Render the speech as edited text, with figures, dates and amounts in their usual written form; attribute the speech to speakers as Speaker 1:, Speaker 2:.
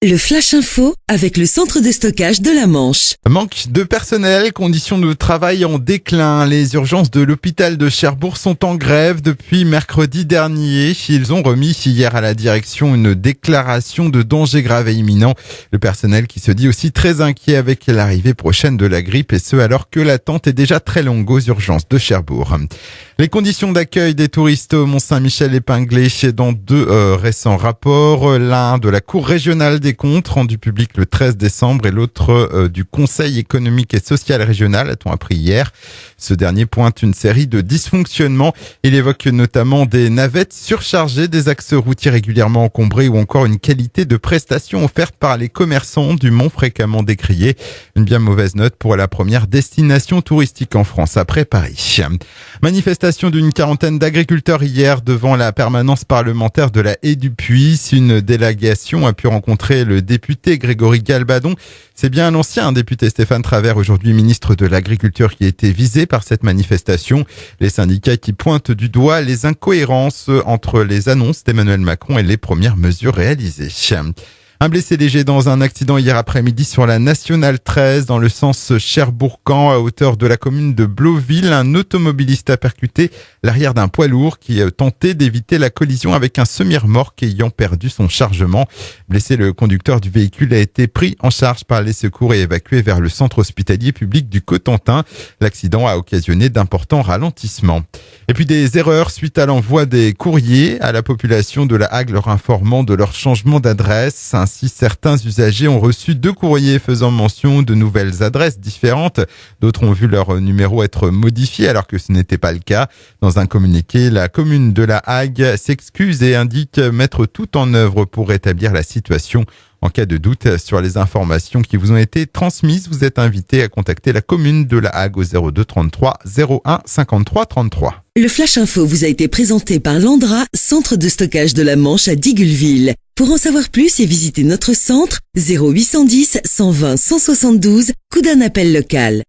Speaker 1: Le Flash Info avec le centre de stockage de la Manche.
Speaker 2: Manque de personnel, conditions de travail en déclin. Les urgences de l'hôpital de Cherbourg sont en grève depuis mercredi dernier. Ils ont remis hier à la direction une déclaration de danger grave et imminent. Le personnel qui se dit aussi très inquiet avec l'arrivée prochaine de la grippe et ce alors que l'attente est déjà très longue aux urgences de Cherbourg. Les conditions d'accueil des touristes au Mont-Saint-Michel épinglées dans deux récents rapports. L'un de la Cour régionale des comptes rendu public le 13 décembre et l'autre du Conseil économique et social régional, a-t-on appris hier. Ce dernier pointe une série de dysfonctionnements. Il évoque notamment des navettes surchargées, des axes routiers régulièrement encombrés ou encore une qualité de prestation offerte par les commerçants du Mont fréquemment décriée. Une bien mauvaise note pour la première destination touristique en France après Paris. Manifestation d'une quarantaine d'agriculteurs hier devant la permanence parlementaire de la Haie du Puy. Une délégation a pu rencontrer le député Grégory Galbadon. C'est bien l'ancien député Stéphane Travert, aujourd'hui ministre de l'Agriculture, qui a été visé par cette manifestation. Les syndicats qui pointent du doigt les incohérences entre les annonces d'Emmanuel Macron et les premières mesures réalisées. Un blessé léger dans un accident hier après-midi sur la Nationale 13 dans le sens Cherbourg-Caen à hauteur de la commune de Blauville. Un automobiliste a percuté l'arrière d'un poids lourd qui tentait d'éviter la collision avec un semi-remorque ayant perdu son chargement. Blessé, le conducteur du véhicule a été pris en charge par les secours et évacué vers le centre hospitalier public du Cotentin. L'accident a occasionné d'importants ralentissements. Et puis des erreurs suite à l'envoi des courriers à la population de la Hague leur informant de leur changement d'adresse. Ainsi, certains usagers ont reçu 2 courriers faisant mention de nouvelles adresses différentes. D'autres ont vu leur numéro être modifié alors que ce n'était pas le cas. Dans un communiqué, la commune de la Hague s'excuse et indique mettre tout en œuvre pour rétablir la situation. En cas de doute sur les informations qui vous ont été transmises, vous êtes invité à contacter la commune de la Hague au 02 33 01 53 33.
Speaker 1: Le Flash Info vous a été présenté par Landra, centre de stockage de la Manche à Diggulville. Pour en savoir plus et visiter notre centre, 0810 120 172, coup d'un appel local.